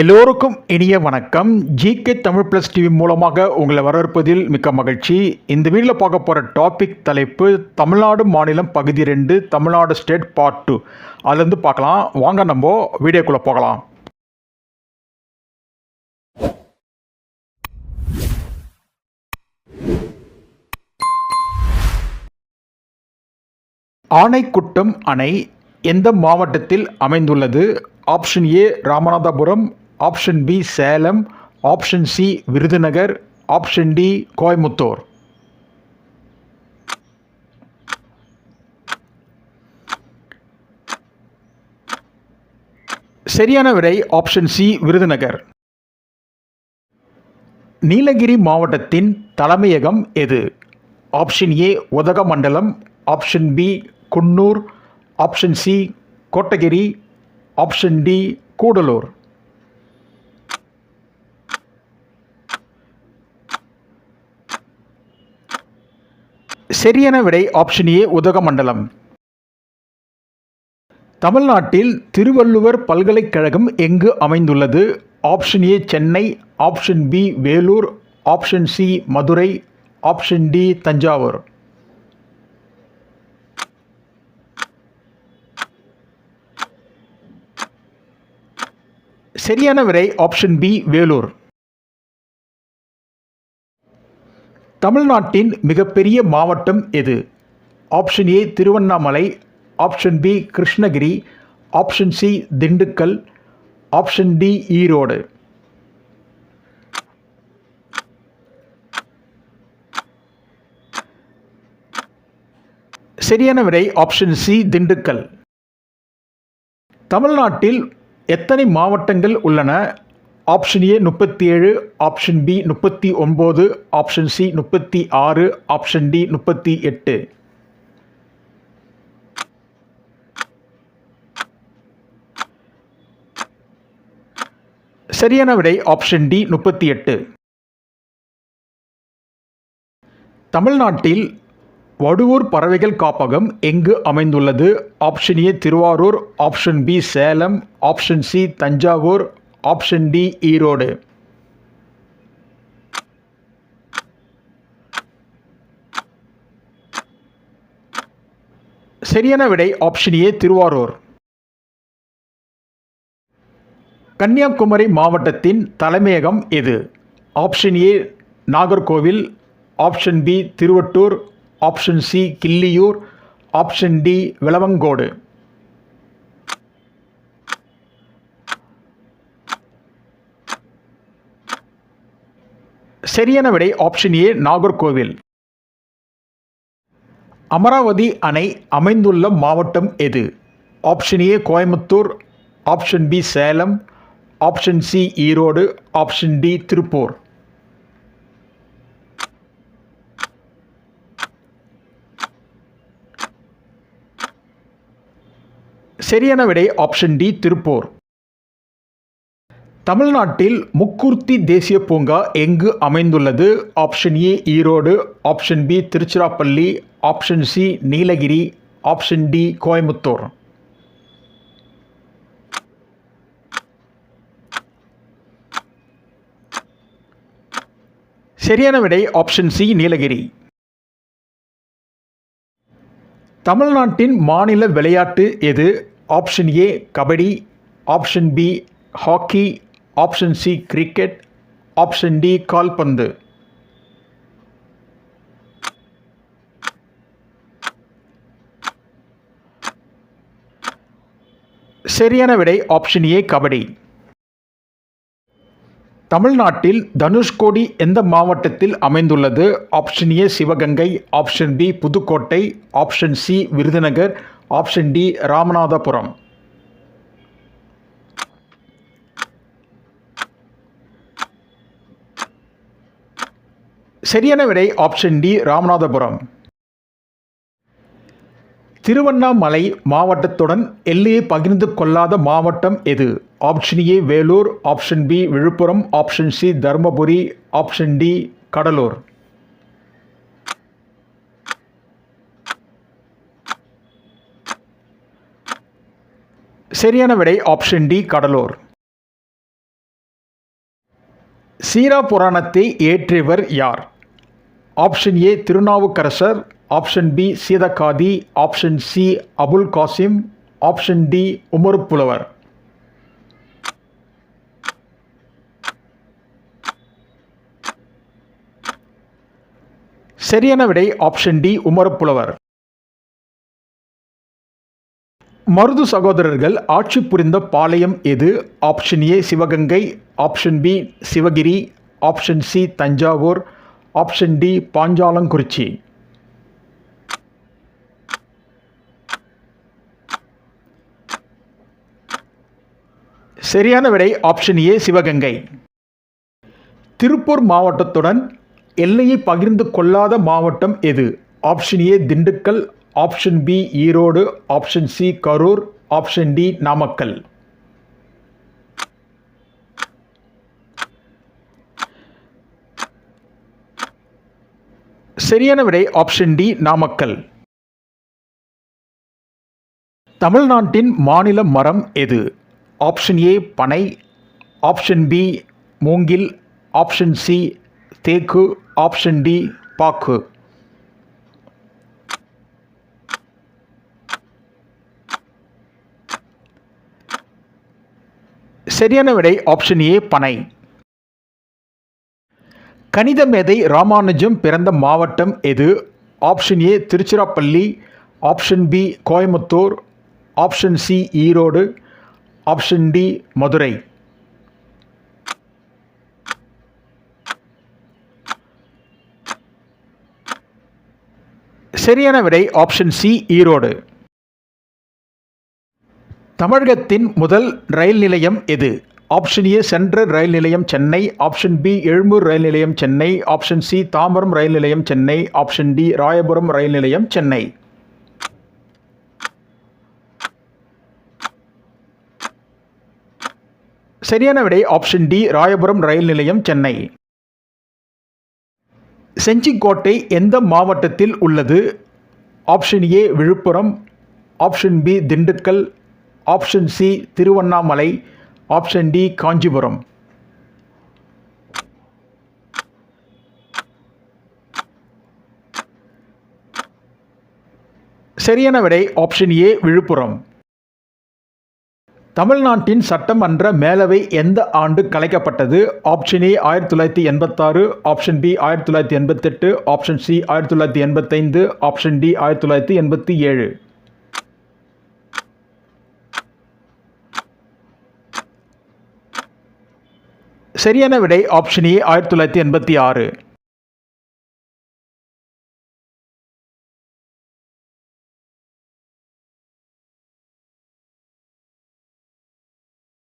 எல்லோருக்கும் இனிய வணக்கம். ஜிகே தமிழ் ப்ளஸ் டிவி மூலமாக உங்களை வரவேற்பதில் மிக்க மகிழ்ச்சி. இந்த வீடியோவில் பார்க்க போகிற டாபிக் தலைப்பு தமிழ்நாடு மாநிலம் பகுதி 2 தமிழ்நாடு ஸ்டேட் பார்ட் 2. அதுலேருந்து பார்க்கலாம். வாங்க நம்ம வீடியோக்குள்ளே போகலாம். ஆனைக்குட்டம் அணை எந்த மாவட்டத்தில் அமைந்துள்ளது? Option A Ramanathapuram, option B Salem, option C Virudhunagar, option D Coimbatore. சரியான விடை ஆப்ஷன் சி விருதுநகர். நீலகிரி மாவட்டத்தின் தலைமையகம் எது? Option A Udhagamandalam, option B Coonoor, option C Kotagiri, option D Gudalur. சரியான விடை ஆப்ஷன் ஏ உதகமண்டலம். தமிழ்நாட்டில் திருவள்ளுவர் பல்கலைக்கழகம் எங்கு அமைந்துள்ளது? Option A Chennai, option B Vellore, option C Madurai, option D Thanjavur. சரியான விடை ஆப்ஷன் பி வேலூர். தமிழ்நாட்டின் மிகப்பெரிய மாவட்டம் எது? Option A Tiruvannamalai, option B Krishnagiri, option C Dindigul, option D Erode. சரியான விடை ஆப்ஷன் சி திண்டுக்கல். தமிழ்நாட்டில் எத்தனை மாவட்டங்கள் உள்ளன? Option A 37, option B 39, option C 36, option D 38. சரியான விடை ஆப்ஷன் டி 38. தமிழ்நாட்டில் வடுவூர் பறவைகள் காப்பகம் எங்கு அமைந்துள்ளது? Option A Thiruvarur, option B Salem, option C Thanjavur, option D Erode. சரியான விடை ஆப்ஷன் ஏ திருவாரூர். கன்னியாகுமரி மாவட்டத்தின் தலைமையகம் எது? Option A Nagercoil, option B Thiruvattar, option C Killiyoor, option D Vilavancode. சரியான விடை ஆப்ஷன் ஏ நாகர்கோவில். அமராவதி அணை அமைந்துள்ள மாவட்டம் எது? Option A Coimbatore, option B Salem, option C Erode, option D Tiruppur. சரியான விடை ஆப்ஷன் டி திருப்பூர். தமிழ்நாட்டில் முக்கூர்த்தி தேசிய பூங்கா எங்கு அமைந்துள்ளது? Option A Erode, option B Tiruchirappalli, option C Nilgiri, option D Coimbatore. சரியான விடை ஆப்ஷன் சி நீலகிரி. தமிழ்நாட்டின் மாநில விளையாட்டு எது? Option A kabaddi, option B hockey, option C cricket, option D கால்பந்து. சரியான விடை ஆப்ஷன் ஏ கபடி. தமிழ்நாட்டில் தனுஷ்கோடி எந்த மாவட்டத்தில் அமைந்துள்ளது? Option A Sivaganga, option B Pudukkottai, option C Virudhunagar, option D Ramanathapuram. சரியான விடை ஆப்ஷன் டி ராமநாதபுரம். திருவண்ணாமலை மாவட்டத்துடன் எல்லையை பகிர்ந்து கொள்ளாத மாவட்டம் எது? Option A Vellore, option B Villupuram, option C Dharmapuri, option D Cuddalore. சரியான விடை ஆப்ஷன் டி கடலூர். சீரா புராணத்தை இயற்றியவர் யார்? Option A Thirunavukkarasar, option B Seethakathi, option C Abul Kasim, option D Umar Pulavar. சரியான விடை ஆப்ஷன் டி உமர் புலவர். மருது சகோதரர்கள் ஆட்சி புரிந்த பாளையம் எது? Option A Sivaganga, option B Sivagiri, option C Thanjavur, option D Panchalankurichi. சரியான விடை ஆப்ஷன் ஏ சிவகங்கை. திருப்பூர் மாவட்டத்துடன் எல்லையை பகிர்ந்து கொள்ளாத மாவட்டம் எது? Option A Dindigul, option B Erode, option C Karur, option D Namakkal. சரியான விடை ஆப்ஷன் டி நாமக்கல். தமிழ்நாட்டின் மாநில மரம் எது? ஆப்ஷன் ஏ பனை, ஆப்ஷன் பி மூங்கில், ஆப்ஷன் சி தேக்கு, ஆப்ஷன் டி பாக்கு. சரியான விடை ஆப்ஷன் ஏ பனை. கணித மேதை ராமானுஜம் பிறந்த மாவட்டம் எது? Option A Tiruchirappalli, option B Coimbatore, option C Erode, option D Madurai. சரியான விடை ஆப்ஷன் சி ஈரோடு. தமிழகத்தின் முதல் ரயில் நிலையம் எது? ஆப்ஷன் ஏ சென்ட்ரல் ரயில் நிலையம் சென்னை, ஆப்ஷன் பி எழும்பூர் ரயில் நிலையம் சென்னை, ஆப்ஷன் சி தாம்பரம் ரயில் நிலையம் சென்னை, ஆப்ஷன் டி ராயபுரம் ரயில் நிலையம் சென்னை. சரியான விடை ஆப்ஷன் டி ராயபுரம் ரயில் நிலையம் சென்னை. செஞ்சிக்கோட்டை எந்த மாவட்டத்தில் உள்ளது? Option A Viluppuram, option B Dindigul, option C Tiruvannamalai, option D Kanchipuram. சரியான விடை ஆப்ஷன் ஏ விழுப்புரம். தமிழ்நாட்டின் சட்டமன்ற மேலவை எந்த ஆண்டு கலைக்கப்பட்டது? Option A 1986, option B 1988, option C 1985, option D 1987. சரியான விடை ஆப்ஷன் ஏ 1986.